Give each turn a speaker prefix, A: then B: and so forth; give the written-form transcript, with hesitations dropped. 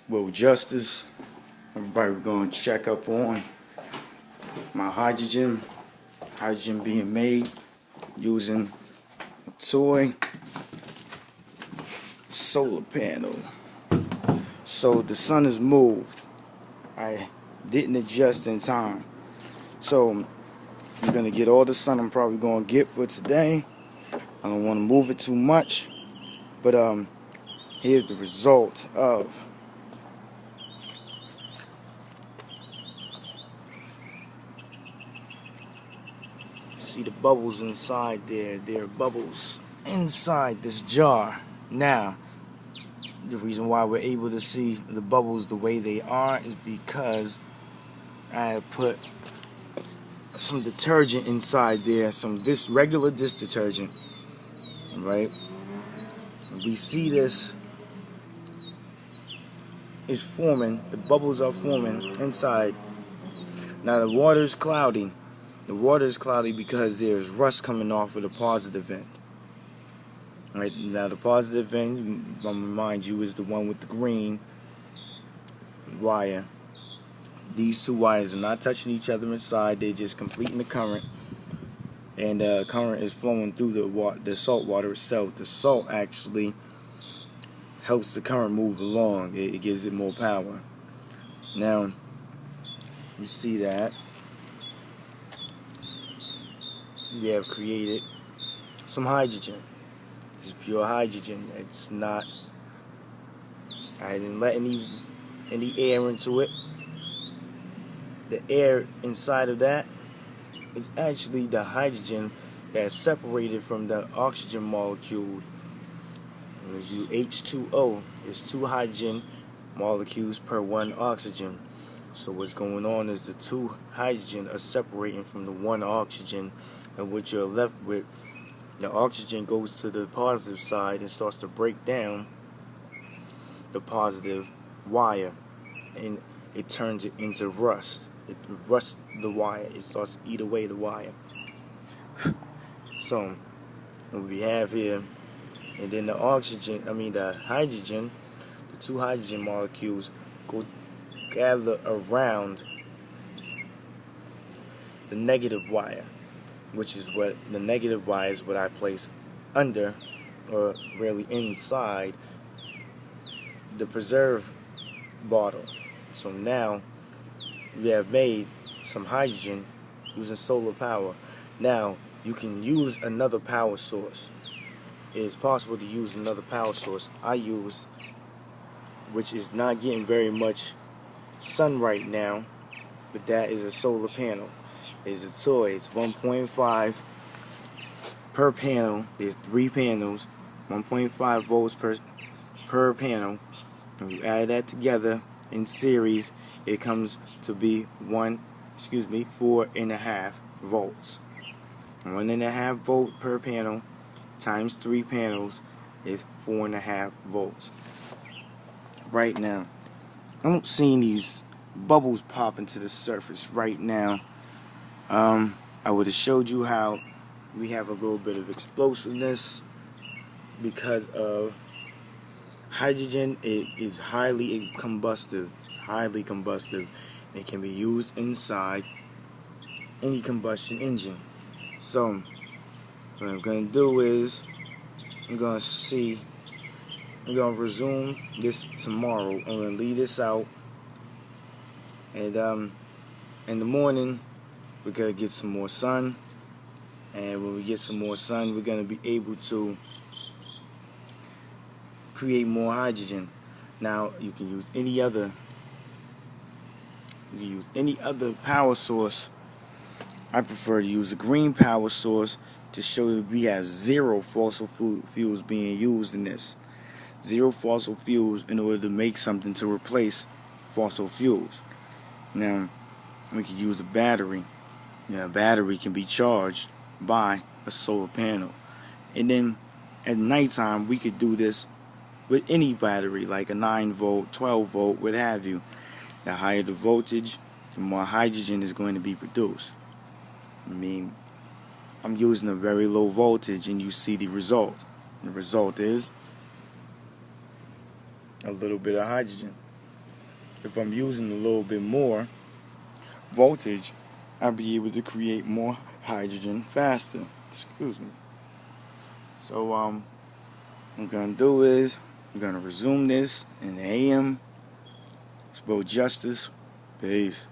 A: Well, Justice, everybody, we're going to check up on my hydrogen being made using a toy solar panel. So the sun is moved. I didn't adjust in time. So I'm going to get all the sun I'm probably going to get for today. I don't want to move it too much. But here's the result of see the bubbles inside there. There are bubbles inside this jar. Now, the reason why we're able to see the bubbles the way they are is because I have put some detergent inside there, some regular dish detergent, right? We see this is forming, the bubbles are forming inside. Now the water is cloudy. The water is cloudy because there's rust coming off of the positive end. Right, now the positive end, I'm gonna remind you, is the one with the green wire. These two wires are not touching each other inside, they're just completing the current. And the current is flowing through the salt water itself. The salt actually helps the current move along. It gives it more power. Now, you see that we have created some hydrogen. It's pure hydrogen. It's not, I didn't let any air into it. The air inside of that is actually the hydrogen that's separated from the oxygen molecule. H2O is 2 hydrogen molecules per 1 oxygen. So what's going on is the 2 hydrogen are separating from the 1 oxygen, and what you're left with, the oxygen goes to the positive side and starts to break down the positive wire, and it turns it into rust. It rusts the wire. It starts to eat away the wire. So what we have here, and then the hydrogen, the 2 hydrogen molecules go gather around the negative wire, which is what the negative wire is what I place under, or really inside, the preserve bottle. So now we have made some hydrogen using solar power. Now you can use another power source. It is possible to use another power source. I use, which is not getting very much sun right now, but that is a solar panel. It's a toy. It's 1.5 per panel. There's 3 panels, 1.5 volts per panel. And you add that together in series, it comes to be 4.5 volts. 1.5 volt per panel times 3 panels is 4.5 volts. Right now, I don't see these bubbles popping to the surface right now. I would have showed you how we have a little bit of explosiveness because of hydrogen. It is highly combustive. It can be used inside any combustion engine. So what I'm going to do is I'm going to resume this tomorrow. I'm going to leave this out, and in the morning we're going to get some more sun, and when we get some more sun, we're going to be able to create more hydrogen. Now you can use any other power source. I prefer to use a green power source to show that we have 0 fossil fuels being used in this. 0 fossil fuels in order to make something to replace fossil fuels. Now we can use a battery. A battery can be charged by a solar panel, and then at nighttime we could do this with any battery, like a 9 volt, 12 volt, what have you. The higher the voltage, the more hydrogen is going to be produced. I'm using a very low voltage, and you see the result. The result is a little bit of hydrogen. if I'm using a little bit more voltage, I'll be able to create more hydrogen faster. Excuse me. So what I'm gonna do is I'm gonna resume this in the AM. It's about justice. Peace.